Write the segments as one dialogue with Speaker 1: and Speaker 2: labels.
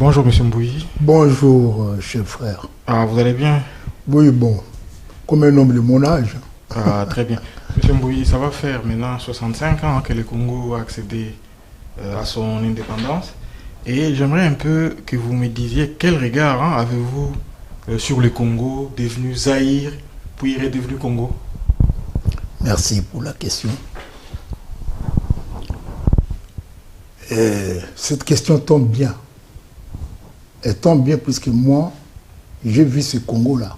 Speaker 1: Bonjour Monsieur Mbouyi.
Speaker 2: Bonjour, cher frère.
Speaker 1: Ah, vous allez bien?
Speaker 2: Oui, bon, comme un homme de mon âge.
Speaker 1: Ah, très bien. Monsieur Mbouyi, ça va faire maintenant 65 ans que le Congo a accédé à son indépendance. Et j'aimerais un peu que vous me disiez quel regard avez-vous sur le Congo devenu Zaïre, puis redevenu Congo?
Speaker 2: Merci pour la question. Cette question tombe bien. Elle tombe bien puisque moi, j'ai vu ce Congo-là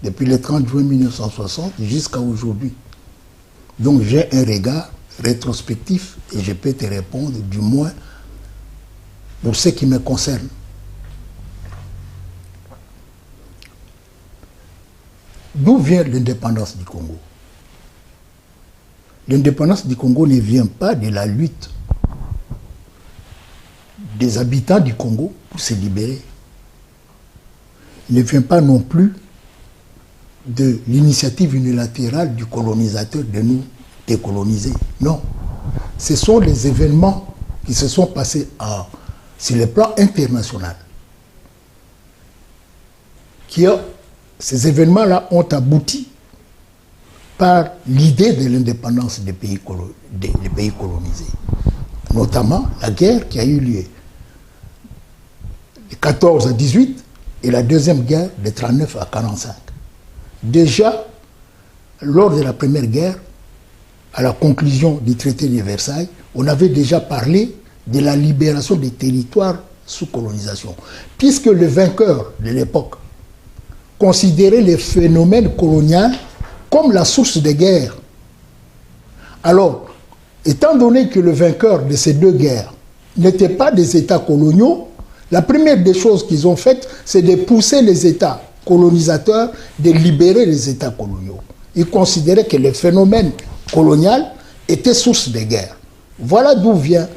Speaker 2: depuis le 30 juin 1960 jusqu'à aujourd'hui. Donc j'ai un regard rétrospectif et je peux te répondre du moins pour ce qui me concerne. D'où vient l'indépendance du Congo? L'indépendance du Congo ne vient pas de la lutte des habitants du Congo pour se libérer. Il ne vient pas non plus de l'initiative unilatérale du colonisateur de nous décoloniser. Non. Ce sont les événements qui se sont passés sur le plan international. Ces événements-là ont abouti par l'idée de l'indépendance des pays colonisés. Notamment la guerre qui a eu lieu de 14 à 18 et la deuxième guerre de 39 à 45. Déjà, lors de la première guerre, à la conclusion du traité de Versailles, on avait déjà parlé de la libération des territoires sous colonisation, puisque le vainqueur de l'époque considérait les phénomènes coloniaux comme la source des guerres. Alors, étant donné que le vainqueur de ces deux guerres n'était pas des États coloniaux, la première des choses qu'ils ont faites, c'est de pousser les États colonisateurs de libérer les États coloniaux. Ils considéraient que le phénomène colonial était source de guerre. Voilà d'où vient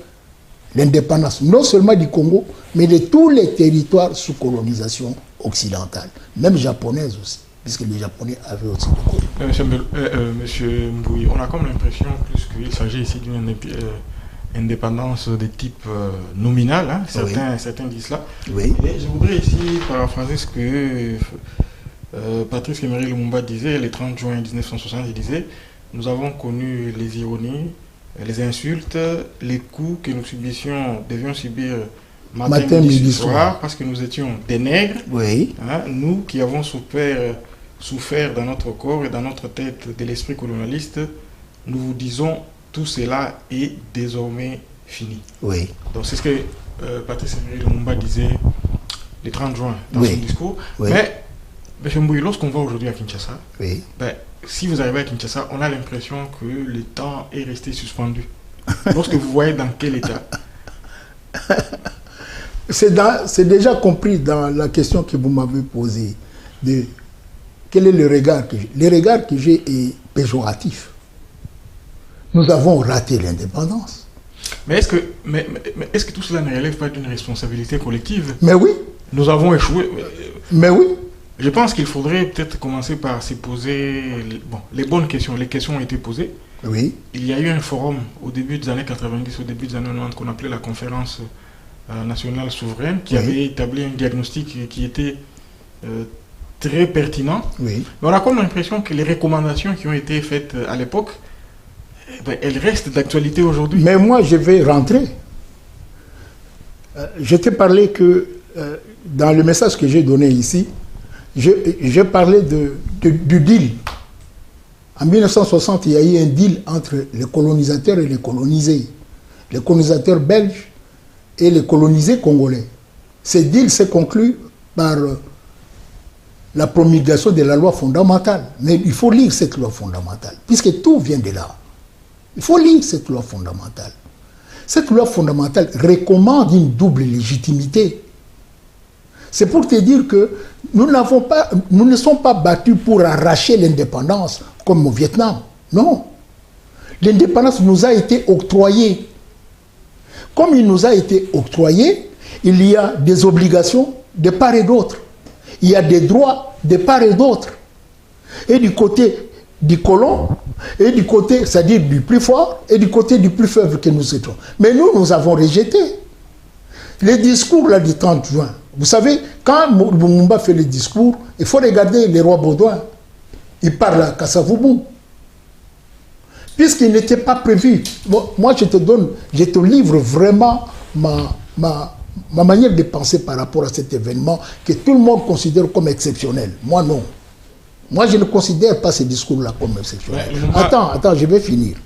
Speaker 2: l'indépendance, non seulement du Congo, mais de tous les territoires sous colonisation occidentale, même japonaise aussi, puisque les Japonais avaient aussi des colonies.
Speaker 1: Monsieur Mbouyi, on a comme l'impression plus qu'il s'agit ici d'une indépendance de type nominal, hein. Certains disent cela.
Speaker 2: Oui.
Speaker 1: Et je voudrais ici paraphraser ce que Patrice Emery Lumumba disait le 30 juin 1960. Il disait: nous avons connu les ironies, les insultes, les coups que nous devions subir matin, midi, soir, parce que nous étions des nègres.
Speaker 2: Oui.
Speaker 1: Hein, nous qui avons souffert dans notre corps et dans notre tête de l'esprit colonialiste, nous vous disons: tout cela est désormais fini.
Speaker 2: Oui.
Speaker 1: Donc c'est ce que Patrice Emery Lumumba disait le 30 juin dans son discours.
Speaker 2: Oui.
Speaker 1: Mais, M. Mbouyi, lorsqu'on va aujourd'hui à Kinshasa,
Speaker 2: oui.
Speaker 1: Si vous arrivez à Kinshasa, on a l'impression que le temps est resté suspendu. Lorsque vous voyez dans quel état?
Speaker 2: C'est déjà compris dans la question que vous m'avez posée. Quel est le regard que j'ai? Le regard que j'ai est péjoratif. Nous avons raté l'indépendance.
Speaker 1: Mais est-ce que tout cela ne relève pas d'une responsabilité collective?
Speaker 2: Mais oui.
Speaker 1: Nous avons échoué.
Speaker 2: Mais oui.
Speaker 1: Je pense qu'il faudrait peut-être commencer par se poser les bonnes questions. Les questions ont été posées.
Speaker 2: Oui.
Speaker 1: Il y a eu un forum au début des années 90, au début des années 90, qu'on appelait la conférence nationale souveraine, qui avait établi un diagnostic qui était très pertinent.
Speaker 2: Oui.
Speaker 1: Mais on a comme l'impression que les recommandations qui ont été faites à l'époque, elles restent d'actualité aujourd'hui.
Speaker 2: Mais moi, je vais rentrer. Je t'ai parlé que dans le message que j'ai donné ici, j'ai parlé du deal. En 1960, il y a eu un deal entre les colonisateurs et les colonisés. Les colonisateurs belges et les colonisés congolais. Ce deal s'est conclu par la promulgation de la loi fondamentale. Mais il faut lire cette loi fondamentale, puisque tout vient de là. Il faut lire cette loi fondamentale. Cette loi fondamentale recommande une double légitimité. C'est pour te dire que nous ne sommes pas battus pour arracher l'indépendance comme au Vietnam. Non. L'indépendance nous a été octroyée. Comme il nous a été octroyé, il y a des obligations de part et d'autre. Il y a des droits de part et d'autre. Et du côté du colon, et du côté, c'est-à-dire du plus fort, et du côté du plus faible que nous étions. Mais nous avons rejeté. Les discours là, du 30 juin, vous savez, quand Lumumba fait le discours, il faut regarder les rois Baudouin. Il parle à Kasavubu. Puisqu'il n'était pas prévu. Bon, moi, je te livre vraiment ma manière de penser par rapport à cet événement que tout le monde considère comme exceptionnel. Moi, non. Moi, je ne considère pas ces discours-là comme exceptionnels. Attends, je vais finir.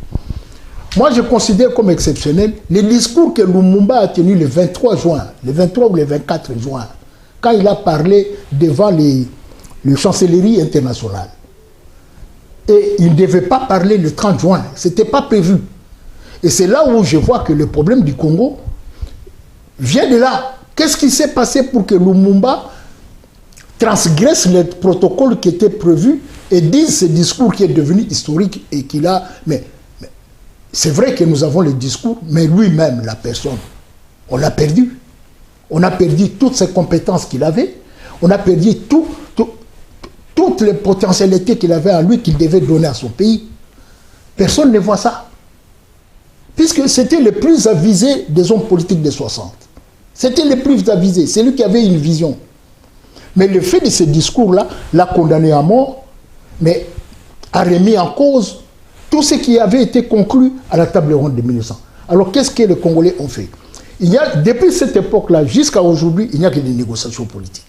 Speaker 2: Moi, je considère comme exceptionnel les discours que Lumumba a tenus le 23 juin, le 23 ou le 24 juin, quand il a parlé devant les chancelleries internationales. Et il ne devait pas parler le 30 juin. Ce n'était pas prévu. Et c'est là où je vois que le problème du Congo vient de là. Qu'est-ce qui s'est passé pour que Lumumba transgresse le protocole qui était prévu et dise ce discours qui est devenu historique et qu'il a... Mais c'est vrai que nous avons le discours, mais lui-même, la personne, on l'a perdu. On a perdu toutes ses compétences qu'il avait. On a perdu toutes les potentialités qu'il avait en lui, qu'il devait donner à son pays. Personne ne voit ça. Puisque c'était le plus avisé des hommes politiques des 60. C'était le plus avisé. C'est lui qui avait une vision. Mais le fait de ce discours-là l'a condamné à mort, mais a remis en cause tout ce qui avait été conclu à la table ronde de 1900. Alors qu'est-ce que les Congolais ont fait? Depuis cette époque-là jusqu'à aujourd'hui, il n'y a que des négociations politiques.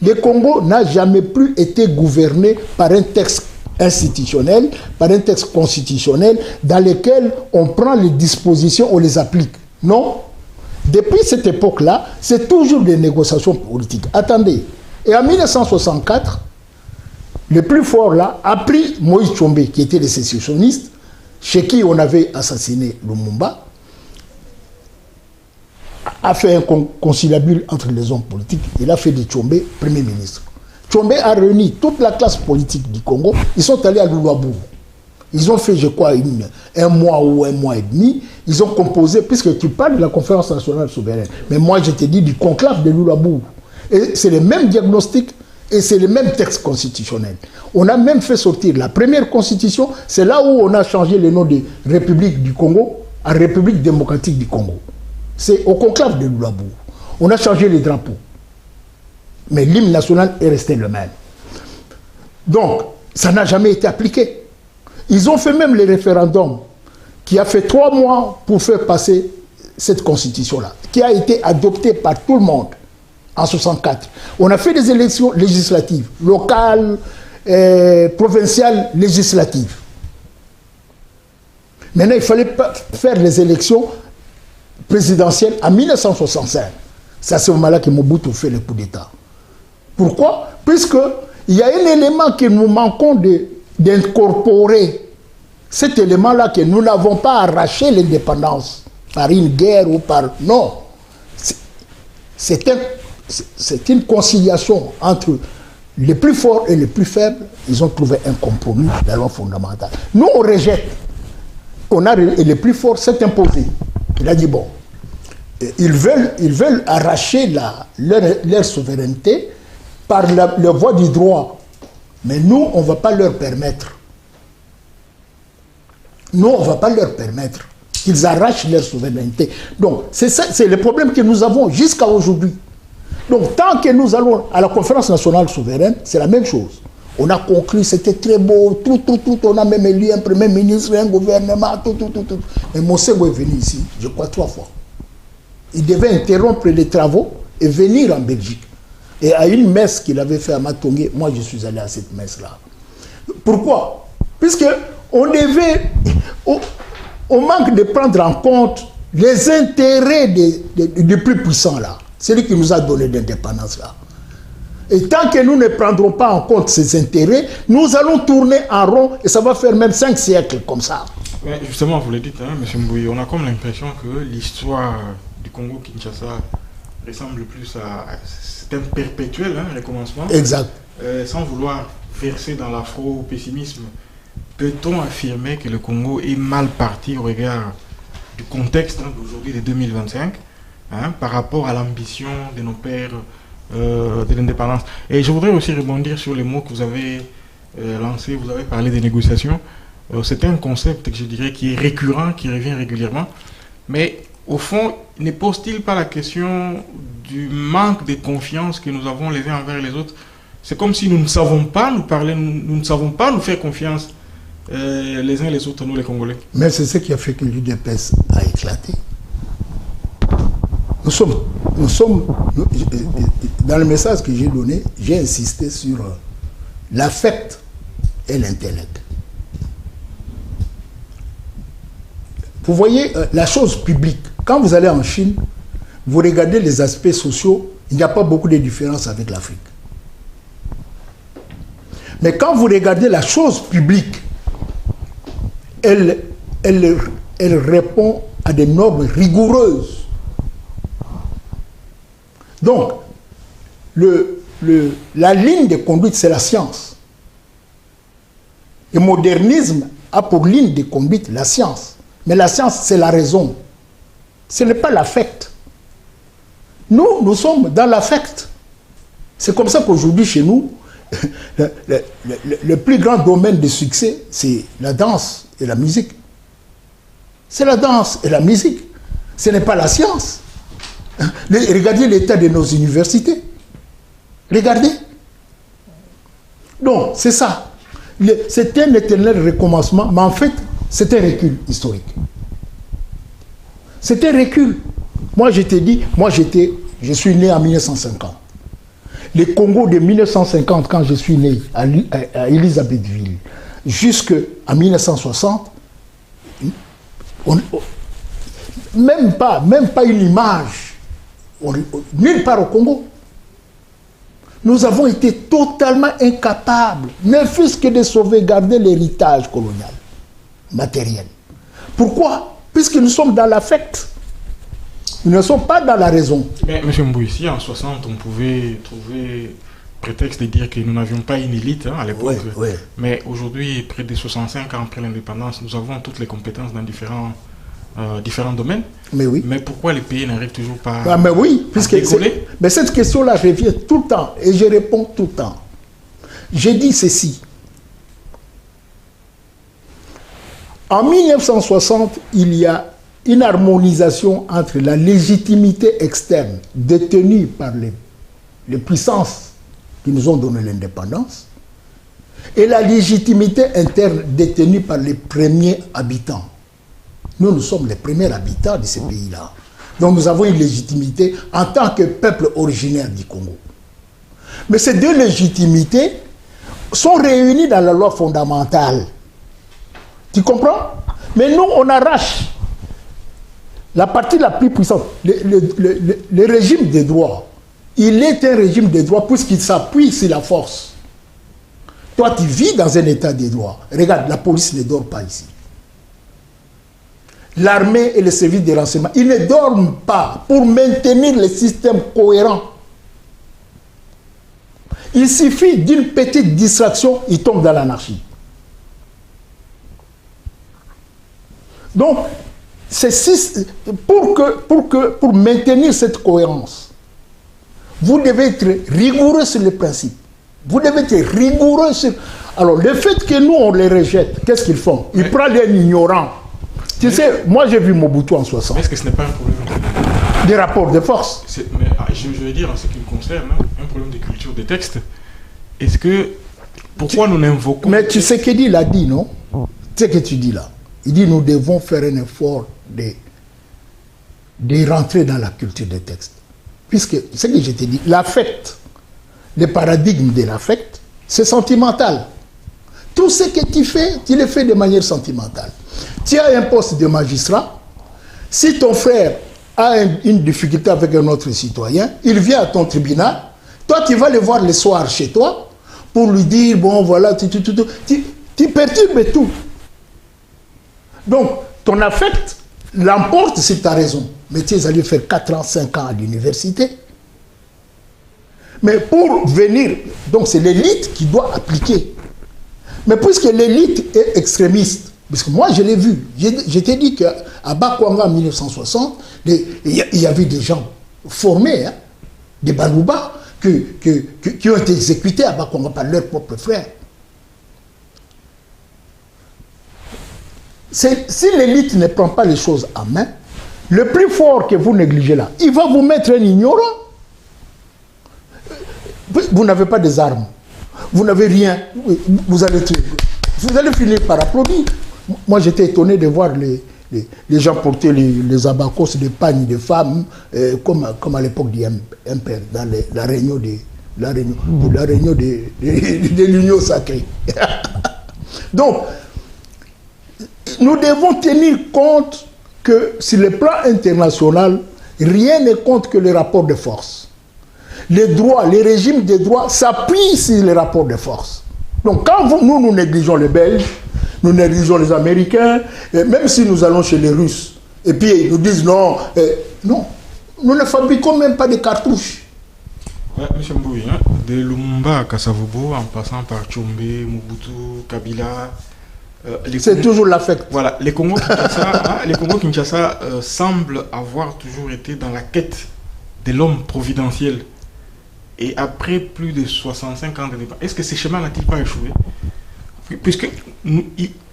Speaker 2: Le Congo n'a jamais plus été gouverné par un texte institutionnel, par un texte constitutionnel dans lequel on prend les dispositions, on les applique. Non. Depuis cette époque-là, c'est toujours des négociations politiques. Attendez. Et en 1964, le plus fort là a pris Moïse Tshombe, qui était le sécessionniste, chez qui on avait assassiné Lumumba, a fait un conciliabule entre les hommes politiques. Il a fait de Tshombe Premier ministre. Tshombe a réuni toute la classe politique du Congo. Ils sont allés à Luabu. Ils ont fait, je crois, un mois ou un mois et demi. Ils ont composé, puisque tu parles de la conférence nationale souveraine, mais moi je te dis du conclave de Luabu. Et c'est le même diagnostic et c'est le même texte constitutionnel. On a même fait sortir la première constitution. C'est là où on a changé le nom de République du Congo à République démocratique du Congo. C'est au conclave de Luabu. On a changé les drapeaux. Mais l'hymne national est resté le même. Donc, ça n'a jamais été appliqué. Ils ont fait même le référendum qui a fait 3 mois pour faire passer cette constitution-là, qui a été adoptée par tout le monde en 1964. On a fait des élections législatives, locales, provinciales, législatives. Maintenant, il fallait faire les élections présidentielle en 1965. C'est à ce moment-là que Mobutu fait le coup d'État. Pourquoi? Puisqu'il y a un élément que nous manquons d'incorporer. Cet élément-là que nous n'avons pas arraché l'indépendance par une guerre ou par... Non. C'est une conciliation entre les plus forts et les plus faibles. Ils ont trouvé un compromis, la loi fondamentale. Nous, on rejette. Et les plus forts s'est imposé. Il a dit, bon, ils veulent arracher leur souveraineté par la voie du droit. Mais nous, on ne va pas leur permettre. Nous, on ne va pas leur permettre qu'ils arrachent leur souveraineté. Donc, c'est le problème que nous avons jusqu'à aujourd'hui. Donc, tant que nous allons à la conférence nationale souveraine, c'est la même chose. On a conclu, c'était très beau, tout, on a même élu un premier ministre, un gouvernement, tout. Mais Mosego est venu ici, je crois 3 fois. Il devait interrompre les travaux et venir en Belgique. Et à une messe qu'il avait fait à Matongé, moi je suis allé à cette messe-là. Pourquoi? Puisque on manque de prendre en compte les intérêts des plus puissants là. C'est lui qui nous a donné l'indépendance là. Et tant que nous ne prendrons pas en compte ces intérêts, nous allons tourner en rond et ça va faire même 5 siècles comme ça.
Speaker 1: Ouais, justement, vous le dites, hein, M. Mbouyi, on a comme l'impression que l'histoire du Congo-Kinshasa ressemble plus à... C'est un perpétuel, hein, recommencement.
Speaker 2: Exact.
Speaker 1: Sans vouloir verser dans l'afro-pessimisme, peut-on affirmer que le Congo est mal parti au regard du contexte d'aujourd'hui de 2025 par rapport à l'ambition de nos pères de l'indépendance? Et je voudrais aussi rebondir sur les mots que vous avez lancés. Vous avez parlé des négociations. C'est un concept que je dirais qui est récurrent, qui revient régulièrement. Mais au fond, ne pose-t-il pas la question du manque de confiance que nous avons les uns envers les autres? C'est comme si nous ne savons pas nous parler, nous ne savons pas nous faire confiance les uns les autres, nous les Congolais.
Speaker 2: Mais c'est ce qui a fait que l'UDPS a éclaté. Dans le message que j'ai donné, j'ai insisté sur l'affect et l'intellect. Vous voyez, la chose publique, quand vous allez en Chine, vous regardez les aspects sociaux, il n'y a pas beaucoup de différence avec l'Afrique. Mais quand vous regardez la chose publique, elle répond à des normes rigoureuses. Donc, la ligne de conduite, c'est la science. Le modernisme a pour ligne de conduite la science. Mais la science, c'est la raison. Ce n'est pas l'affect. Nous sommes dans l'affect. C'est comme ça qu'aujourd'hui, chez nous, le plus grand domaine de succès, c'est la danse et la musique. C'est la danse et la musique. Ce n'est pas la science. Regardez l'état de nos universités. Regardez. Donc, c'est ça. C'est un éternel recommencement, mais en fait, c'est un recul historique. C'est un recul. Moi, je t'ai dit, je suis né en 1950. Le Congo de 1950, quand je suis né à Elisabethville, jusqu'à 1960, même pas une image, nulle part au Congo. Nous avons été totalement incapables, ne fût-ce que de sauvegarder l'héritage colonial, matériel. Pourquoi? Puisque nous sommes dans l'affect. Nous ne sommes pas dans la raison.
Speaker 1: Mais M. Mbou, ici, en 60, on pouvait trouver prétexte de dire que nous n'avions pas une élite à l'époque.
Speaker 2: Oui.
Speaker 1: Mais aujourd'hui, près de 65 ans après l'indépendance, nous avons toutes les compétences dans différents domaines.
Speaker 2: Mais oui.
Speaker 1: Mais pourquoi les pays n'arrivent toujours pas
Speaker 2: mais oui, puisque mais cette question-là revient tout le temps et je réponds tout le temps. J'ai dit ceci. En 1960, il y a une harmonisation entre la légitimité externe détenue par les puissances qui nous ont donné l'indépendance et la légitimité interne détenue par les premiers habitants. Nous sommes les premiers habitants de ces pays-là. Donc nous avons une légitimité en tant que peuple originaire du Congo. Mais ces deux légitimités sont réunies dans la loi fondamentale. Tu comprends? Mais nous, on arrache la partie la plus puissante. Le régime des droits, il est un régime des droits puisqu'il s'appuie sur la force. Toi, tu vis dans un état des droits. Regarde, la police ne dort pas ici. L'armée et les services de renseignement, ils ne dorment pas pour maintenir le système cohérent. Il suffit d'une petite distraction, ils tombent dans l'anarchie. Donc, pour maintenir cette cohérence, vous devez être rigoureux sur les principes. Vous devez être rigoureux sur... Alors, le fait que nous, on les rejette, qu'est-ce qu'ils font? Ils prennent un ignorant. Tu sais, moi j'ai vu Mobutu en 60.
Speaker 1: Est-ce que ce n'est pas un problème
Speaker 2: des rapports de force?
Speaker 1: Mais je veux dire, en ce qui me concerne, un problème de culture des textes. Est-ce que... Pourquoi nous n'invoquons...
Speaker 2: Mais tu sais qu'il a dit, non? Tu sais ce que tu dis là. Il dit nous devons faire un effort de rentrer dans la culture des textes. Puisque, ce que je t'ai dit, l'affect, le paradigme de l'affect, c'est sentimental. Tout ce que tu fais, tu le fais de manière sentimentale. Tu as un poste de magistrat, si ton frère a une difficulté avec un autre citoyen, il vient à ton tribunal, toi tu vas le voir le soir chez toi, pour lui dire, bon voilà, tu perturbes tout. Donc, ton affect l'emporte sur ta raison. Mais tu es allé faire 4 ans, 5 ans à l'université. Mais pour venir, donc c'est l'élite qui doit appliquer. Mais puisque l'élite est extrémiste, parce que moi je l'ai vu, je t'ai dit qu'à Bakwanga en 1960, il y avait des gens formés, hein, des Balouba, qui ont été exécutés à Bakwanga par leurs propres frères. Si l'élite ne prend pas les choses en main, Le plus fort que vous négligez là, il va vous mettre un ignorant. Vous n'avez pas des armes. Vous n'avez rien. Vous allez finir par applaudir. Moi, j'étais étonné de voir les gens porter les abacos des pagnes de femmes, comme à l'époque du MPR, dans la réunion de l'Union sacrée. Donc, nous devons tenir compte que sur le plan international, rien ne compte que les rapports de force. Les droits, les régimes des droits s'appuient sur les rapports de force. Donc quand nous négligeons les Belges, nous négligeons les Américains, même si nous allons chez les Russes, et puis ils nous disent non, non, nous ne fabriquons même pas de cartouches.
Speaker 1: Ouais, M. Mbouy, hein, de Lumumba à Kasavubu, en passant par Tchombe, Mobutu, Kabila...
Speaker 2: c'est toujours l'affect.
Speaker 1: Voilà, les Congo-Kinshasa semblent avoir toujours été dans la quête de l'homme providentiel. Et après plus de 65 ans de débat, est-ce que ces schémas n'a-t-il pas échoué? Puisque il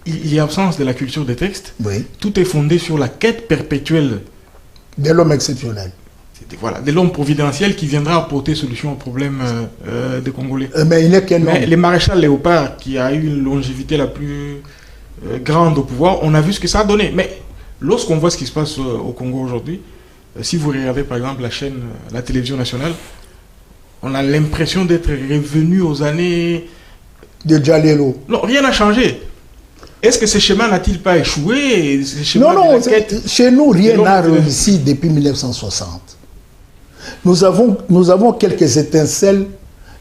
Speaker 1: y a absence de la culture des textes,
Speaker 2: oui.
Speaker 1: Tout est fondé sur la quête perpétuelle
Speaker 2: de l'homme exceptionnel.
Speaker 1: Voilà, de l'homme providentiel qui viendra apporter solution aux problèmes des Congolais.
Speaker 2: Mais il n'est qu'un homme.
Speaker 1: Le maréchal Léopard, qui a eu une longévité la plus grande au pouvoir, on a vu ce que ça a donné. Mais lorsqu'on voit ce qui se passe au Congo aujourd'hui, si vous regardez par exemple la chaîne, la télévision nationale, on a l'impression d'être revenu aux années...
Speaker 2: de Djalelo.
Speaker 1: Non, rien n'a changé. Est-ce que ce schéma n'a-t-il pas échoué?
Speaker 2: Non, chez nous, rien n'a réussi depuis 1960. Nous avons quelques étincelles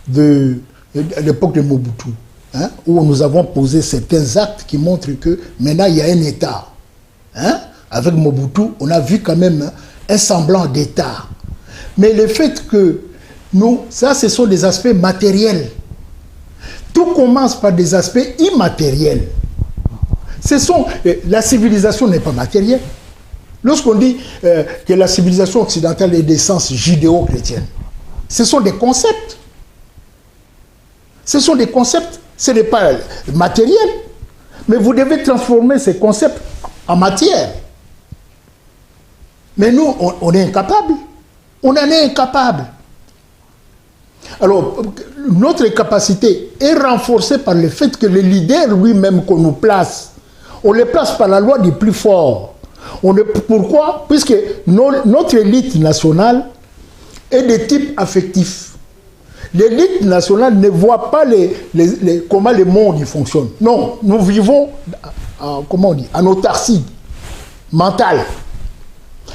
Speaker 2: de l'époque de Mobutu, hein, où nous avons posé certains actes qui montrent que maintenant il y a un État. Hein. Avec Mobutu, on a vu quand même un semblant d'État. Mais le fait que ça, ce sont des aspects matériels. Tout commence par des aspects immatériels. La civilisation n'est pas matérielle. Lorsqu'on dit que la civilisation occidentale est d'essence judéo-chrétienne, ce sont des concepts. Ce sont des concepts, ce n'est pas matériel. Mais vous devez transformer ces concepts en matière. Mais nous, on est incapables. On en est incapables. Alors, notre capacité est renforcée par le fait que le leader lui-même qu'on nous place, on le place par la loi du plus fort. Pourquoi? Puisque notre élite nationale est de type affectif. L'élite nationale ne voit pas comment le monde fonctionne. Non, nous vivons en autarcie mentale.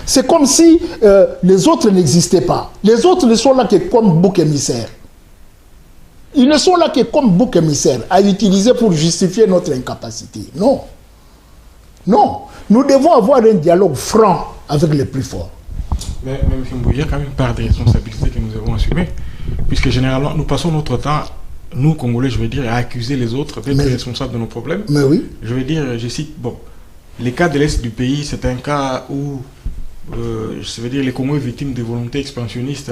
Speaker 2: C'est comme si les autres n'existaient pas. Les autres ne sont là que comme bouc émissaire. Ils ne sont là que comme bouc émissaire à utiliser pour justifier notre incapacité. Non. Non. Nous devons avoir un dialogue franc avec les plus forts.
Speaker 1: Mais M. Mbouy, il y a quand même une part de responsabilité que nous avons assumée. Puisque généralement, nous passons notre temps, nous, Congolais, je veux dire, à accuser les autres d'être responsables de nos problèmes.
Speaker 2: Mais oui.
Speaker 1: Je veux dire, je cite, bon, les cas de l'Est du pays, c'est un cas où... je veux dire, les Congos est victime de volontés expansionnistes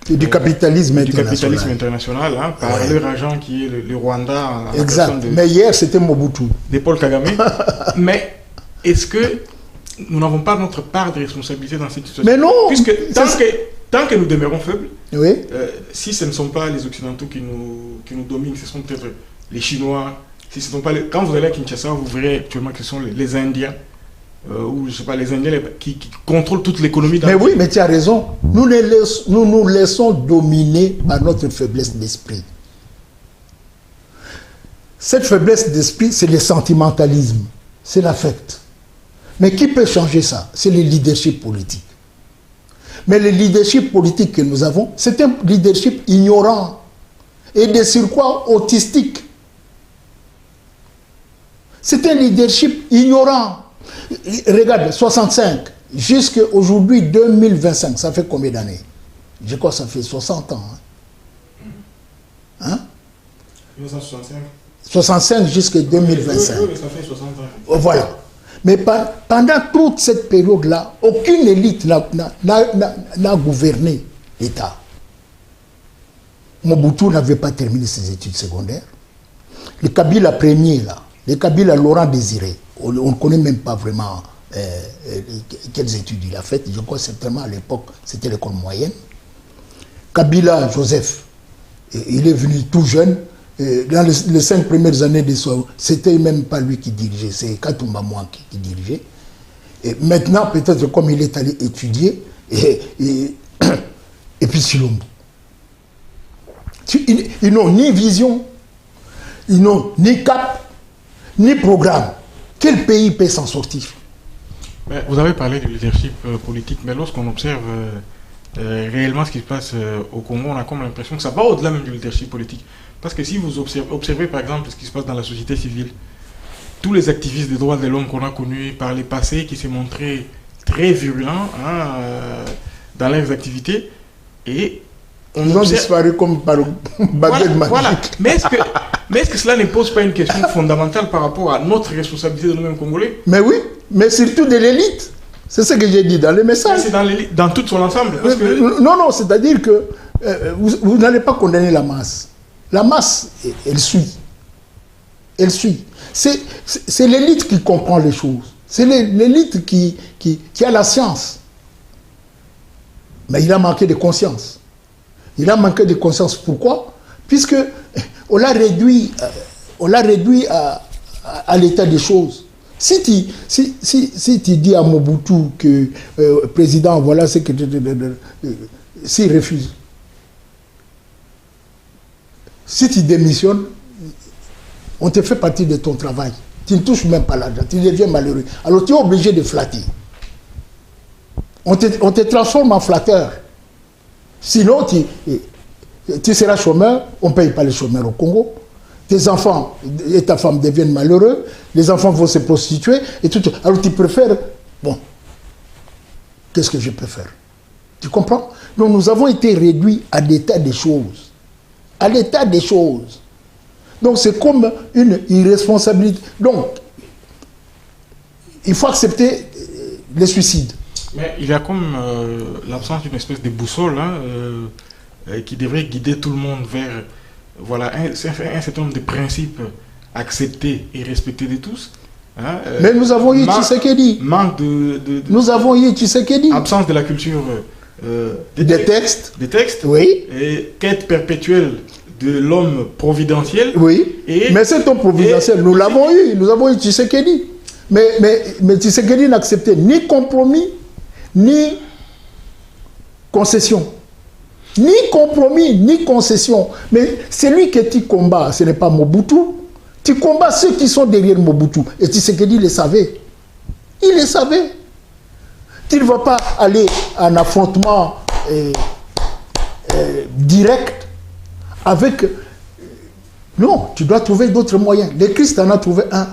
Speaker 2: du capitalisme
Speaker 1: international hein, par leur agent qui est le Rwanda.
Speaker 2: Exact. Mais hier, c'était Mobutu.
Speaker 1: De Paul Kagame. Mais est-ce que nous n'avons pas notre part de responsabilité dans cette situation?
Speaker 2: Mais non.
Speaker 1: Puisque tant que nous demeurons faibles,
Speaker 2: oui.
Speaker 1: Si ce ne sont pas les Occidentaux qui nous dominent, ce sont peut-être les Chinois. Si ce ne sont pas quand vous allez à Kinshasa, vous verrez actuellement que ce sont les Indiens. Ou je sais pas, les Indiens qui contrôlent toute l'économie.
Speaker 2: Mais oui, mais tu as raison. Nous nous laissons dominer par notre faiblesse d'esprit. Cette faiblesse d'esprit, c'est le sentimentalisme, c'est l'affect. Mais qui peut changer ça? C'est le leadership politique. Mais le leadership politique que nous avons, c'est un leadership ignorant et de surcroît autistique. C'est un leadership ignorant. Regarde, 65, jusqu'à aujourd'hui 2025, ça fait combien d'années? Je crois que ça fait 60 ans. Hein?
Speaker 1: 1965.
Speaker 2: 65 jusqu'à 2025.
Speaker 1: Oui, ça fait 60 ans.
Speaker 2: Voilà. Mais pendant toute cette période-là, aucune élite n'a gouverné l'État. Mobutu n'avait pas terminé ses études secondaires. Le Kabila premier, là, le Kabila Laurent Désiré, on ne connaît même pas vraiment quelles études il a faites. Je crois certainement à l'époque, c'était l'école moyenne. Kabila Joseph, il est venu tout jeune. Dans les 5 premières années de son... C'était même pas lui qui dirigeait, c'est Katumba Mouanki qui dirigeait. Et maintenant, peut-être comme il est allé étudier, et puis Silombo. Ils n'ont ni vision, ils n'ont ni cap, ni programme. Quel pays peut s'en sortir?
Speaker 1: Mais vous avez parlé du leadership politique, mais lorsqu'on observe réellement ce qui se passe au Congo, on a comme l'impression que ça va au-delà même du leadership politique. Parce que si vous observez par exemple ce qui se passe dans la société civile, tous les activistes des droits de l'homme qu'on a connus par les passés, qui s'est montré très virulents dans leurs activités, et
Speaker 2: ils ont disparu comme par baguette magique.
Speaker 1: Voilà. Mais est-ce que cela ne pose pas une question fondamentale par rapport à notre responsabilité de nous-mêmes Congolais?
Speaker 2: Mais oui, mais surtout de l'élite. C'est ce que j'ai dit dans les messages.
Speaker 1: C'est dans tout son ensemble. Parce que...
Speaker 2: Non, c'est-à-dire que vous n'allez pas condamner la masse. La masse, elle suit. Elle suit. C'est l'élite qui comprend les choses. C'est l'élite qui a la science. Mais il a manqué de conscience. Il a manqué de conscience. Pourquoi? Puisque on l'a réduit à l'état des choses. Si tu dis à Mobutu que président, voilà ce que... s'il refuse. Si tu démissionnes, on te fait partie de ton travail. Tu ne touches même pas l'argent, tu deviens malheureux. Alors tu es obligé de flatter. On te transforme en flatteur. Sinon, tu seras chômeur, on ne paye pas les chômeurs au Congo. Tes enfants et ta femme deviennent malheureux, les enfants vont se prostituer, et tout. Alors tu préfères... Bon, qu'est-ce que je préfère? Tu comprends? Donc nous avons été réduits à l'état des choses. À l'état des choses. Donc c'est comme une irresponsabilité. Donc, il faut accepter les suicides.
Speaker 1: Mais il y a comme l'absence d'une espèce de boussole qui devrait guider tout le monde vers voilà, un certain nombre de principes acceptés et respectés de tous. Hein,
Speaker 2: mais nous avons eu Tshisekedi.
Speaker 1: Manque
Speaker 2: nous avons eu Tshisekedi.
Speaker 1: Absence de la culture
Speaker 2: des textes.
Speaker 1: Des textes.
Speaker 2: Oui.
Speaker 1: Et quête perpétuelle de l'homme providentiel.
Speaker 2: Oui. Mais cet homme providentiel, nous l'avons eu. Nous avons eu Tshisekedi. Mais Tshisekedi n'acceptait ni compromis, ni concession. Ni compromis, ni concession. Mais celui que tu combats, ce n'est pas Mobutu. Tu combats ceux qui sont derrière Mobutu. Et Tshisekedi le savait. Il le savait. Tu ne vas pas aller en affrontement direct avec... Non, tu dois trouver d'autres moyens. Le Christ en a trouvé un,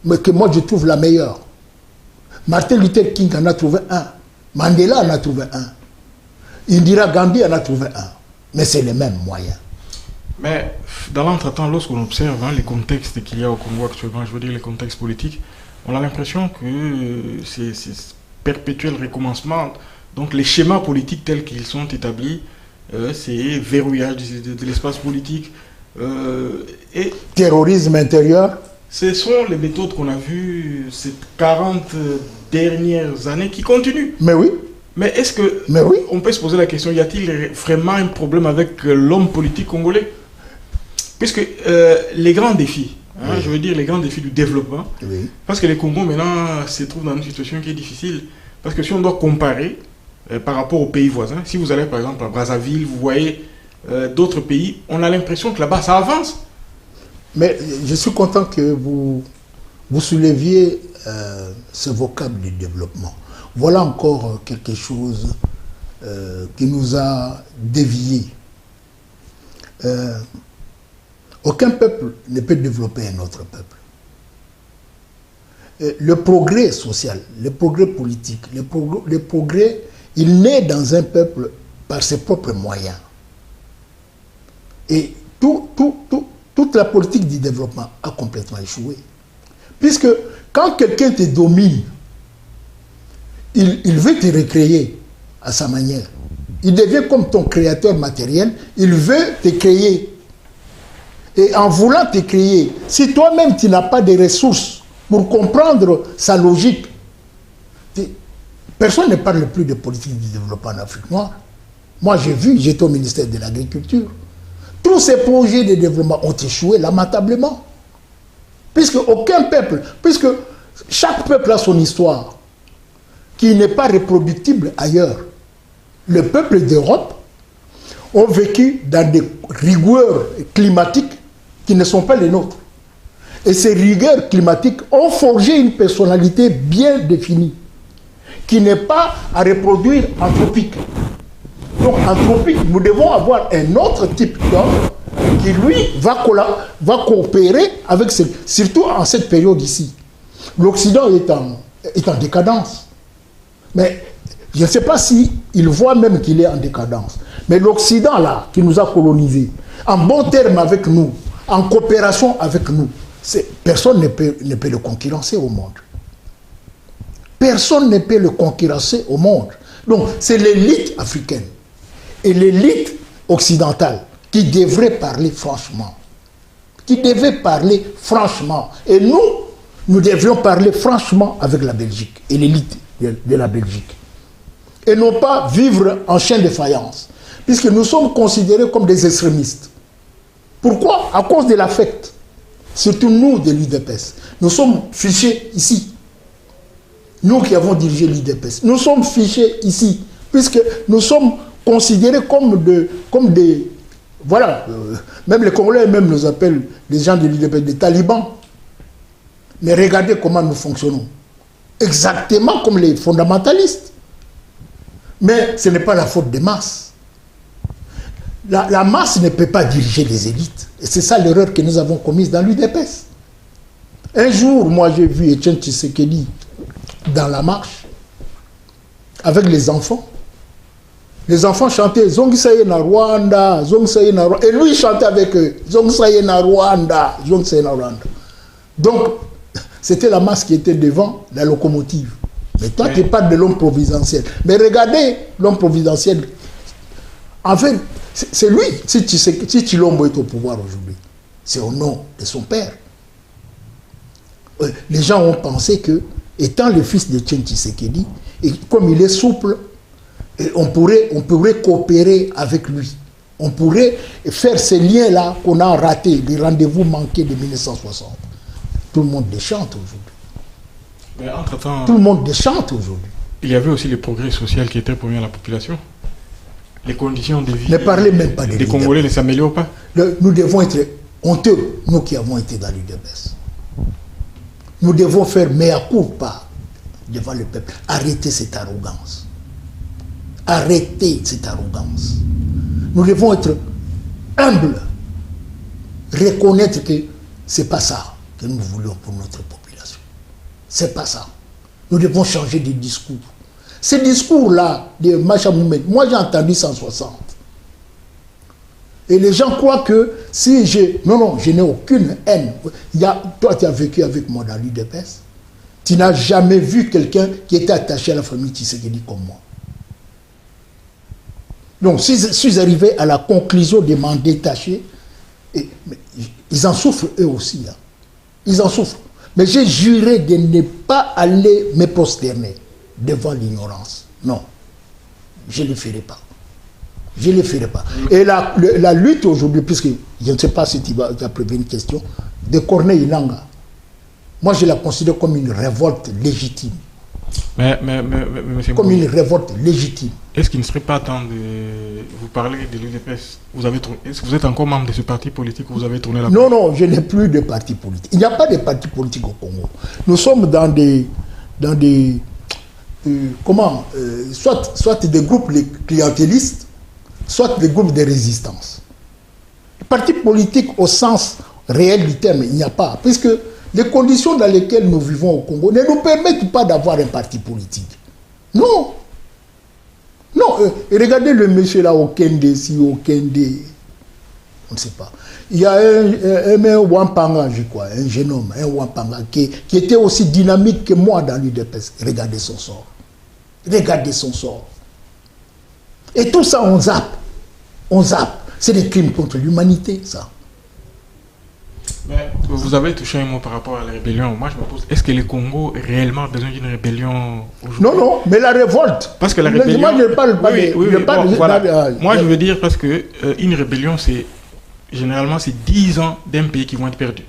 Speaker 2: mais que moi je trouve la meilleure. Martin Luther King en a trouvé un. Mandela en a trouvé un. Indira Gandhi en a trouvé un. Mais c'est les mêmes moyens.
Speaker 1: Mais dans l'entretemps, lorsqu'on observe les contextes qu'il y a au Congo actuellement, je veux dire les contextes politiques, on a l'impression que c'est perpétuel recommencement. Donc les schémas politiques tels qu'ils sont établis, c'est verrouillage de l'espace politique. Et
Speaker 2: terrorisme intérieur.
Speaker 1: Ce sont les méthodes qu'on a vues ces 40 dernières années qui continuent.
Speaker 2: Mais oui.
Speaker 1: Mais est-ce que on peut se poser la question, y a-t-il vraiment un problème avec l'homme politique congolais? Puisque les grands défis, je veux dire les grands défis du développement, parce que les Congos maintenant se trouvent dans une situation qui est difficile, parce que si on doit comparer par rapport aux pays voisins, si vous allez par exemple à Brazzaville, vous voyez d'autres pays, on a l'impression que là-bas ça avance.
Speaker 2: Mais je suis content que vous souleviez ce vocable du développement. Voilà encore quelque chose qui nous a déviés. Aucun peuple ne peut développer un autre peuple. Le progrès social, le progrès politique, le progrès, il naît dans un peuple par ses propres moyens. Et toute la politique du développement a complètement échoué. Puisque quand quelqu'un te domine, il veut te recréer à sa manière. Il devient comme ton créateur matériel, il veut te créer. Et en voulant te créer, si toi-même tu n'as pas de ressources pour comprendre sa logique, Personne ne parle plus de politique de développement en Afrique noire. Moi, j'ai vu, j'étais au ministère de l'Agriculture. Tous ces projets de développement ont échoué lamentablement. Puisque aucun peuple, puisque chaque peuple a son histoire, qui n'est pas reproductible ailleurs. Le peuple d'Europe ont vécu dans des rigueurs climatiques qui ne sont pas les nôtres. Et ces rigueurs climatiques ont forgé une personnalité bien définie, qui n'est pas à reproduire en tropique. Donc en tropique, nous devons avoir un autre type d'homme qui, lui, va coopérer avec surtout en cette période ici. L'Occident est en décadence. Mais je ne sais pas s'il voit même qu'il est en décadence. Mais l'Occident, là, qui nous a colonisés, en bon terme avec nous, en coopération avec nous, personne ne peut le concurrencer au monde. Personne ne peut le concurrencer au monde. Donc, c'est l'élite africaine et l'élite occidentale qui devrait parler franchement. Qui devait parler franchement. Et nous devrions parler franchement avec la Belgique et l'élite de la Belgique. Et non pas vivre en chaîne de faïence. Puisque nous sommes considérés comme des extrémistes. Pourquoi? À cause de l'affect. Surtout nous de l'UDPS. Nous sommes fichés ici. Nous qui avons dirigé l'UDPS. Nous sommes fichés ici. Puisque nous sommes considérés comme des... Voilà. Même les Congolais même nous appellent, les gens de l'UDPS, des talibans. Mais regardez comment nous fonctionnons. Exactement comme les fondamentalistes. Mais ce n'est pas la faute des masses. La masse ne peut pas diriger les élites. Et c'est ça l'erreur que nous avons commise dans l'UDPS. Un jour, moi j'ai vu Etienne Tshisekedi dans la marche avec les enfants. Les enfants chantaient Zongsaye na Rwanda, Zongsaye na Rwanda. Et lui il chantait avec eux Zongsaye na Rwanda, Zongsaye na Rwanda. Donc, c'était la masse qui était devant la locomotive. Mais toi, tu parles de l'homme providentiel. Mais regardez l'homme providentiel. En fait, c'est lui. Si Tshilombo est au pouvoir aujourd'hui, c'est au nom de son père. Les gens ont pensé que, étant le fils de Etienne Tshisekedi, et comme il est souple, on pourrait coopérer avec lui. On pourrait faire ces liens-là qu'on a ratés, les rendez-vous manqués de 1960. Tout le monde les chante aujourd'hui.
Speaker 1: Mais entre-temps,
Speaker 2: tout le monde les chante aujourd'hui.
Speaker 1: Il y avait aussi le progrès social qui était promis à la population. Les conditions de vie
Speaker 2: ne parlez même pas
Speaker 1: des Congolais ne s'améliorent pas.
Speaker 2: Nous devons être honteux, nous qui avons été dans l'UDPS. Nous devons faire mea culpa devant le peuple. Arrêtez cette arrogance. Arrêtez cette arrogance. Nous devons être humbles. Reconnaître que ce n'est pas ça que nous voulons pour notre population. Ce n'est pas ça. Nous devons changer de discours. Ces discours-là de Macha Moumen, moi j'ai entendu 160. Et les gens croient que si j'ai... Non, je n'ai aucune haine. Toi, tu as vécu avec moi dans l'UDPS. Tu n'as jamais vu quelqu'un qui était attaché à la famille Tshisekedi comme moi. Donc, si je suis arrivé à la conclusion de m'en détacher, ils en souffrent eux aussi. Hein. Ils en souffrent. Mais j'ai juré de ne pas aller me prosterner devant l'ignorance. Non, je ne le ferai pas. Je ne le ferai pas. Et la lutte aujourd'hui, puisque je ne sais pas si tu as prévu une question, de Corneille Nangaa, moi je la considère comme une révolte légitime.
Speaker 1: Mais
Speaker 2: comme une révolte légitime.
Speaker 1: Est-ce qu'il ne serait pas temps de vous parler de l'UDPS? Est-ce que vous êtes encore membre de ce parti politique ou vous avez tourné la page?
Speaker 2: Non, je n'ai plus de parti politique. Il n'y a pas de parti politique au Congo. Nous sommes dans des soit des groupes clientélistes, soit des groupes de résistance. Parti politique au sens réel du terme, il n'y a pas. Puisque les conditions dans lesquelles nous vivons au Congo ne nous permettent pas d'avoir un parti politique. Non. Non, regardez le monsieur là, Okende, si Okende, on ne sait pas. Il y a un Wampanga, je crois, un jeune homme, un Wampanga, qui était aussi dynamique que moi dans l'UDPS. Regardez son sort. Regardez son sort. Et tout ça, on zappe. On zappe. C'est des crimes contre l'humanité, ça.
Speaker 1: Mais vous avez touché un mot par rapport à la rébellion. Moi, je me pose, est-ce que le Congo est réellement besoin d'une rébellion aujourd'hui?
Speaker 2: Non, non, mais la révolte.
Speaker 1: Parce que la rébellion...
Speaker 2: Moi, je ne parle pas
Speaker 1: voilà. Moi, je veux dire parce que une rébellion, c'est généralement c'est 10 ans d'un pays qui vont être perdus.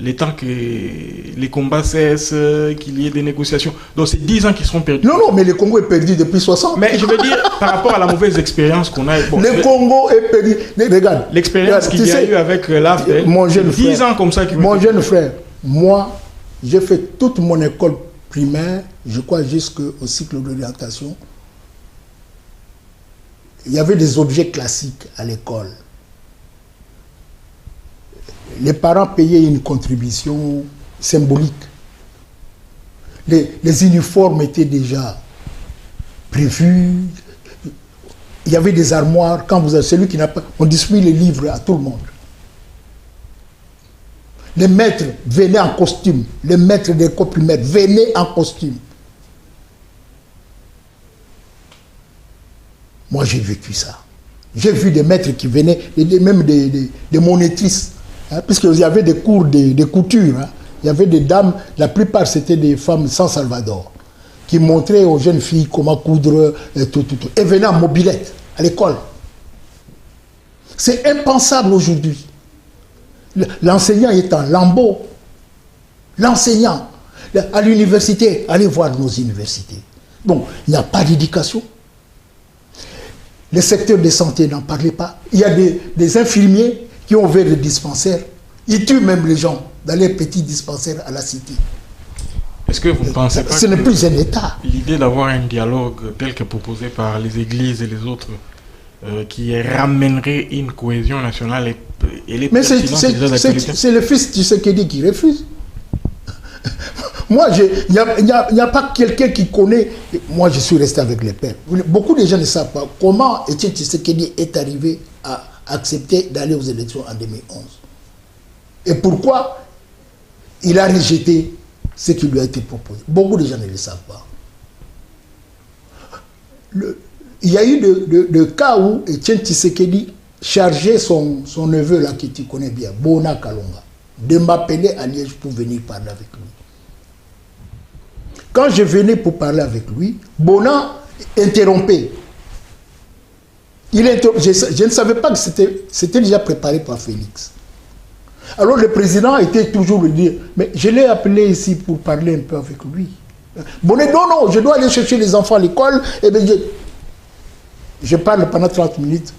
Speaker 1: Le temps que les combats cessent, qu'il y ait des négociations. Donc, c'est 10 ans qui seront perdus.
Speaker 2: Non, non, mais le Congo est perdu depuis 60.
Speaker 1: Mais je veux dire, par rapport à la mauvaise expérience qu'on a... Bon,
Speaker 2: le Congo est perdu. Regarde.
Speaker 1: L'expérience qu'il y a eu avec l'AFDEL, 10 ans comme ça...
Speaker 2: Mon jeune frère, moi, j'ai fait toute mon école primaire, je crois jusqu'au cycle d'orientation. Il y avait des objets classiques à l'école. Les parents payaient une contribution symbolique. Les uniformes étaient déjà prévus. Il y avait des armoires. Quand vous avez celui qui n'a pas... On distribue les livres à tout le monde. Les maîtres venaient en costume. Les maîtres des écoles primaires venaient en costume. Moi, j'ai vécu ça. J'ai vu des maîtres qui venaient, même des monnettistes. Hein, puisqu'il y avait des cours de couture. Hein. Il y avait des dames, la plupart c'était des femmes sans Salvador, qui montraient aux jeunes filles comment coudre, tout. Et venaient en mobilette à l'école. C'est impensable aujourd'hui. L'enseignant est en lambeau. L'enseignant, à l'université, allez voir nos universités. Bon, il n'y a pas d'éducation. Les secteurs de santé n'en parlaient pas. Il y a des infirmiers qui ont ouvert des dispensaires. Ils tuent même les gens dans les petits dispensaires à la cité.
Speaker 1: Est-ce que vous ne pensez pas
Speaker 2: ce n'est plus un État.
Speaker 1: L'idée d'avoir un dialogue tel que proposé par les églises et les autres qui ramènerait une cohésion nationale et les
Speaker 2: mais c'est le fils du Tshisekedi qui refuse. Moi, il n'y a pas quelqu'un qui connaît. Moi, je suis resté avec les pères. Beaucoup de gens ne savent pas comment Étienne Tshisekedi est arrivé à accepter d'aller aux élections en 2011. Et pourquoi il a rejeté ce qui lui a été proposé. Beaucoup de gens ne le savent pas. Il y a eu de cas où Étienne Tshisekedi chargeait son neveu, là, que tu connais bien, Bona Kalonga, de m'appeler à Liège pour venir parler avec lui. Quand je venais pour parler avec lui, Bona interrompait. Je ne savais pas que c'était déjà préparé par Félix. Alors le président était toujours le dire, mais je l'ai appelé ici pour parler un peu avec lui. Bonnet, non, je dois aller chercher les enfants à l'école. Et bien, je parle pendant 30 minutes.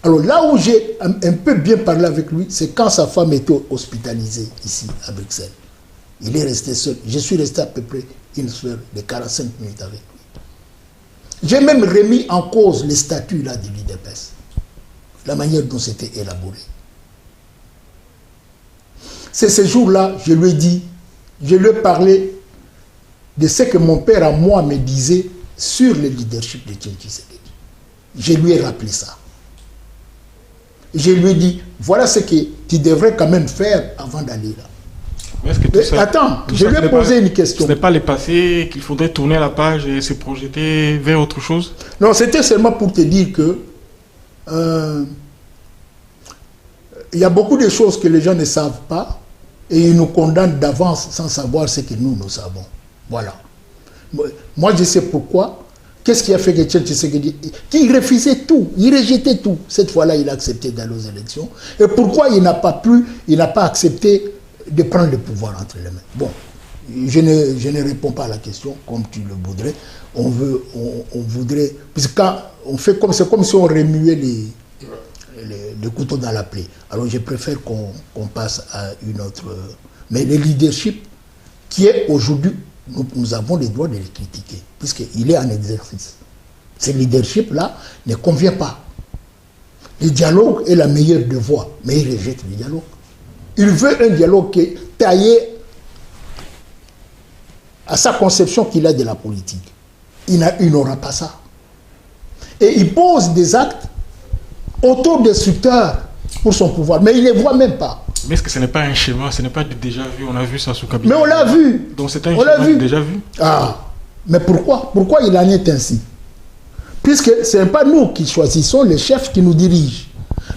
Speaker 2: Alors là où j'ai un peu bien parlé avec lui, c'est quand sa femme était hospitalisée ici à Bruxelles. Il est resté seul. Je suis resté à peu près une heure de 45 minutes avec lui. J'ai même remis en cause les statuts là de l'UDPS. La manière dont c'était élaboré. C'est ce jour-là, je lui ai dit, je lui ai parlé de ce que mon père à moi me disait sur le leadership de Étienne Tshisekedi. Je lui ai rappelé ça. Je lui ai dit, voilà ce que tu devrais quand même faire avant d'aller là. Attends, je lui ai posé une question.
Speaker 1: Ce n'est pas le passé qu'il faudrait tourner la page et se projeter vers autre chose?
Speaker 2: Non, c'était seulement pour te dire que il y a beaucoup de choses que les gens ne savent pas et ils nous condamnent d'avance sans savoir ce que nous savons. Voilà. Moi, je sais pourquoi. Qu'est-ce qui a fait que Étienne Tshisekedi, qui refusait tout, il rejetait tout. Cette fois-là, il a accepté d'aller aux élections. Et pourquoi il n'a pas accepté de prendre le pouvoir entre les mains? Bon, je ne réponds pas à la question comme tu le voudrais. On voudrait, puisque quand on fait comme, c'est comme si on remuait le couteau dans la plaie. Alors je préfère qu'on passe à une autre. Mais le leadership qui est aujourd'hui, nous avons le droit de le critiquer, puisqu'il est en exercice. Ce leadership-là ne convient pas. Le dialogue est la meilleure des voies, mais il rejette le dialogue. Il veut un dialogue qui est taillé à sa conception qu'il a de la politique. Il n'aura pas ça. Et il pose des actes autodestructeurs pour son pouvoir, mais il ne les voit même pas.
Speaker 1: Mais est-ce que ce n'est pas un schéma, ce n'est pas du déjà vu? On a vu ça sous Kabila.
Speaker 2: Mais on l'a vu.
Speaker 1: Donc c'est un schéma déjà vu.
Speaker 2: Ah, mais pourquoi? Pourquoi il en est ainsi? Puisque ce n'est pas nous qui choisissons les chefs qui nous dirigent.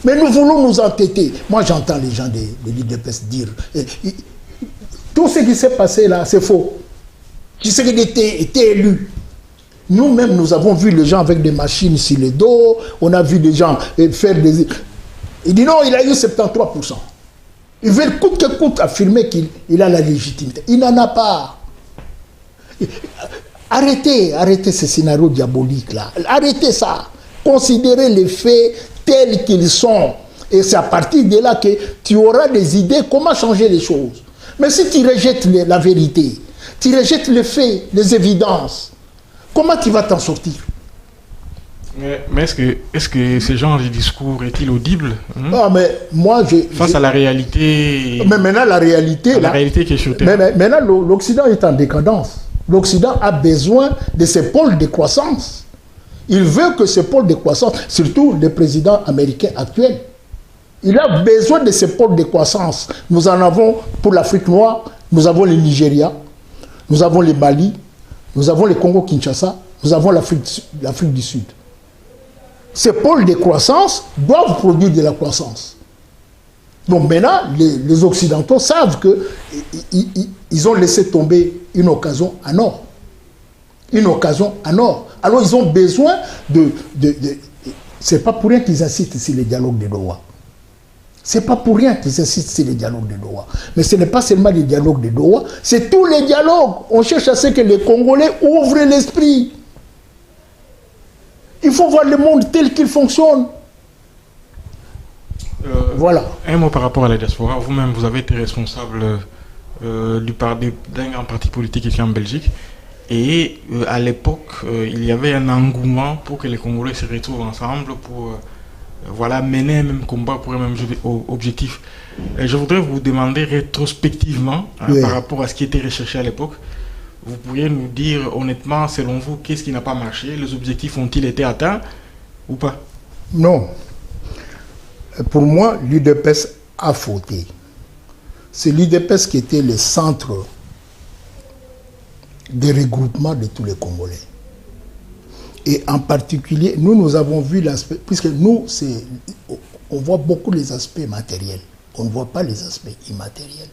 Speaker 2: Mais nous voulons nous entêter. Moi, j'entends les gens de l'UDPS dire tout ce qui s'est passé là, c'est faux. Qui c'est qui était élu? Nous-mêmes, nous avons vu les gens avec des machines sur le dos, on a vu des gens faire des... Il dit non, il a eu 73%. Ils veulent coûte que coûte affirmer qu'il a la légitimité. Il n'en a pas. Arrêtez ce scénario diabolique là. Arrêtez ça. Considérez les faits tels qu'ils sont. Et c'est à partir de là que tu auras des idées comment changer les choses. Mais si tu rejettes la vérité, tu rejettes les faits, les évidences, comment tu vas t'en sortir?
Speaker 1: Mais est-ce que ce genre de discours est-il audible
Speaker 2: Ah, mais moi,
Speaker 1: face à la réalité.
Speaker 2: Mais maintenant, la réalité.
Speaker 1: La réalité qui est sur terre.
Speaker 2: Mais maintenant, l'Occident est en décadence. L'Occident a besoin de ces pôles de croissance. Il veut que ces pôles de croissance, surtout le président américain actuel, il a besoin de ces pôles de croissance. Nous en avons pour l'Afrique noire, nous avons le Nigeria, nous avons le Mali, nous avons le Congo-Kinshasa, nous avons l'Afrique du Sud. Ces pôles de croissance doivent produire de la croissance. Donc maintenant, les Occidentaux savent qu'ils ont laissé tomber une occasion en or. Une occasion en or. Alors ils ont besoin c'est pas pour rien qu'ils insistent sur les dialogues de Doha. C'est pas pour rien qu'ils insistent sur les dialogues de Doha. Mais ce n'est pas seulement les dialogues de Doha, c'est tous les dialogues. On cherche à ce que les Congolais ouvrent l'esprit. Il faut voir le monde tel qu'il fonctionne. Voilà.
Speaker 1: Un mot par rapport à la diaspora. Vous-même, vous avez été responsable d'un grand parti politique ici en Belgique. Et à l'époque, il y avait un engouement pour que les Congolais se retrouvent ensemble pour mener un même combat pour un même objectif. Et je voudrais vous demander rétrospectivement, par rapport à ce qui était recherché à l'époque, vous pourriez nous dire honnêtement, selon vous, qu'est-ce qui n'a pas marché? Les objectifs ont-ils été atteints ou pas?
Speaker 2: Non. Pour moi, l'UDPS a fauté. C'est l'UDPS qui était le centre de regroupement de tous les Congolais. Et en particulier, nous avons vu l'aspect, puisque nous, on voit beaucoup les aspects matériels. On ne voit pas les aspects immatériels.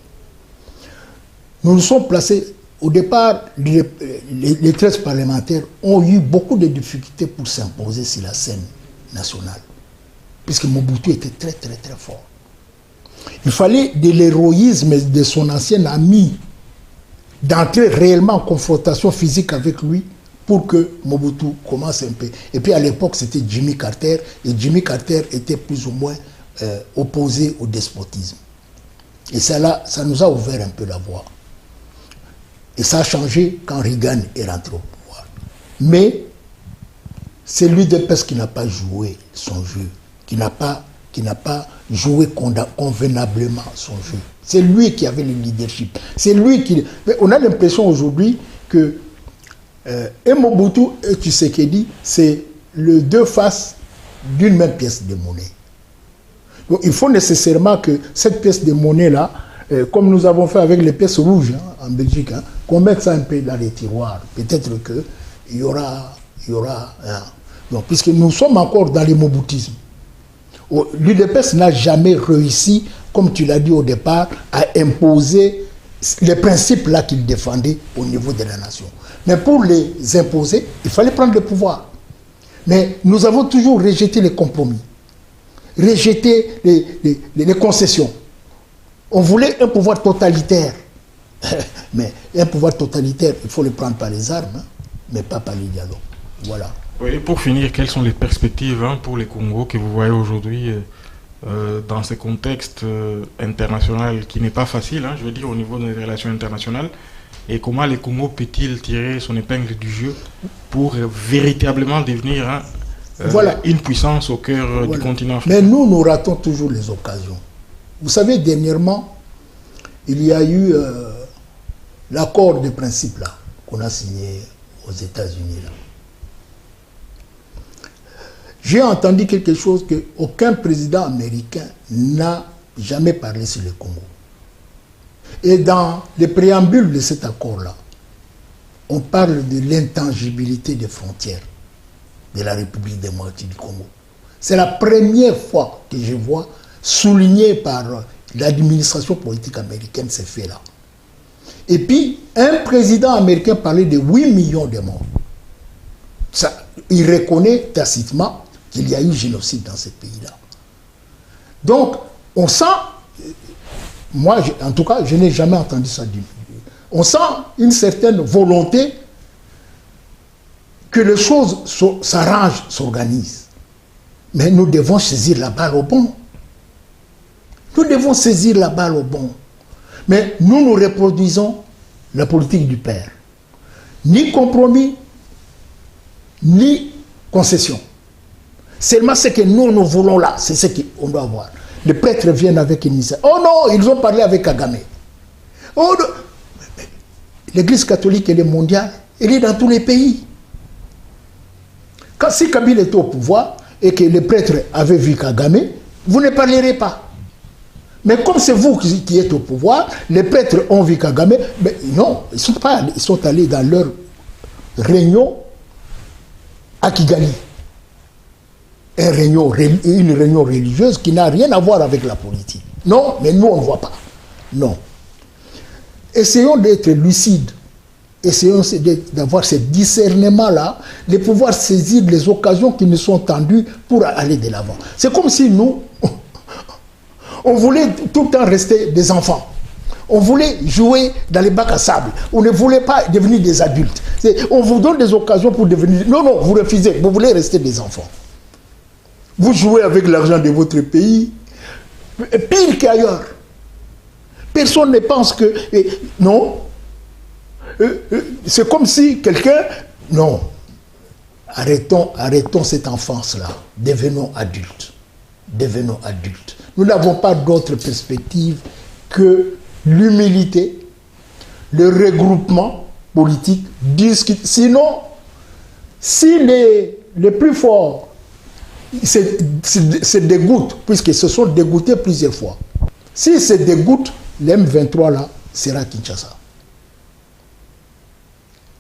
Speaker 2: Nous nous sommes placés, au départ, les 13 parlementaires ont eu beaucoup de difficultés pour s'imposer sur la scène nationale. Puisque Mobutu était très, très, très fort. Il fallait de l'héroïsme de son ancien ami, d'entrer réellement en confrontation physique avec lui pour que Mobutu commence un peu. Et puis à l'époque, c'était Jimmy Carter, et Jimmy Carter était plus ou moins opposé au despotisme. Et ça nous a ouvert un peu la voie. Et ça a changé quand Reagan est rentré au pouvoir. Mais c'est l'UDPS qui n'a pas joué son jeu, qui n'a pas joué convenablement son jeu. C'est lui qui avait le leadership. C'est lui qui... Mais on a l'impression aujourd'hui que Mobutu et Tshisekedi, c'est les deux faces d'une même pièce de monnaie. Donc il faut nécessairement que cette pièce de monnaie-là, comme nous avons fait avec les pièces rouges en Belgique, qu'on mette ça un peu dans les tiroirs. Peut-être qu'il y aura donc, puisque nous sommes encore dans l'immobutisme. L'UDPS n'a jamais réussi, comme tu l'as dit au départ, à imposer les principes là qu'il défendait au niveau de la nation. Mais pour les imposer, il fallait prendre le pouvoir. Mais nous avons toujours rejeté les compromis, rejeté les concessions. On voulait un pouvoir totalitaire. Mais un pouvoir totalitaire, il faut le prendre par les armes, mais pas par les dialogues. Voilà.
Speaker 1: Oui, pour finir, quelles sont les perspectives pour les Congos que vous voyez aujourd'hui dans ce contexte international qui n'est pas facile, je veux dire, au niveau des relations internationales, et comment le Congo peut-il tirer son épingle du jeu pour véritablement devenir une puissance au cœur du continent africain?
Speaker 2: Mais nous ratons toujours les occasions. Vous savez, dernièrement, il y a eu l'accord de principe là qu'on a signé aux États-Unis là. J'ai entendu quelque chose qu'aucun président américain n'a jamais parlé sur le Congo. Et dans les préambules de cet accord-là, on parle de l'intangibilité des frontières de la République démocratique du Congo. C'est la première fois que je vois souligné par l'administration politique américaine ces faits-là. Et puis, un président américain parlait de 8 millions de morts. Ça, il reconnaît tacitement qu'il y a eu génocide dans ce pays-là. Donc, on sent, moi en tout cas, je n'ai jamais entendu ça dire. On sent une certaine volonté que les choses s'arrangent, s'organisent. Mais nous devons saisir la balle au bon. Nous devons saisir la balle au bon. Mais nous reproduisons la politique du père. Ni compromis, ni concession. Seulement ce que nous voulons là, c'est ce qu'on doit avoir. Les prêtres viennent avec une mise. Oh non, ils ont parlé avec Kagame. Oh non. L'Église catholique, elle est mondiale, elle est dans tous les pays. Si Kabila était au pouvoir et que les prêtres avaient vu Kagame, vous ne parlerez pas. Mais comme c'est vous qui êtes au pouvoir, les prêtres ont vu Kagame, mais non, ils sont allés dans leur réunion à Kigali. Une réunion religieuse qui n'a rien à voir avec la politique. Non, mais nous on ne voit pas. Non. Essayons d'être lucides. Essayons d'avoir ce discernement-là, de pouvoir saisir les occasions qui nous sont tendues pour aller de l'avant. C'est comme si nous, on voulait tout le temps rester des enfants. On voulait jouer dans les bacs à sable. On ne voulait pas devenir des adultes. On vous donne des occasions pour devenir... Non, non, vous refusez. Vous voulez rester des enfants. Vous jouez avec l'argent de votre pays. Pire qu'ailleurs. Personne ne pense que... Non. C'est comme si quelqu'un... Non. Arrêtons cette enfance-là. Devenons adultes. Devenons adultes. Nous n'avons pas d'autre perspective que l'humilité, le regroupement politique, sinon, si les plus forts se dégoûtent, puisqu'ils se sont dégoûtés plusieurs fois, s'ils se dégoûtent, l'M23 là sera Kinshasa.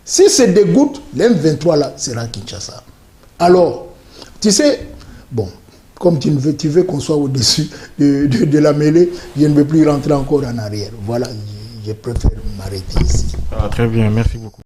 Speaker 2: S'ils se dégoûtent, l'M23 là sera Kinshasa. Alors, tu sais, bon, comme tu veux qu'on soit au-dessus de la mêlée, je ne veux plus rentrer encore en arrière. Voilà, je préfère m'arrêter ici.
Speaker 1: Ah, très bien, merci beaucoup.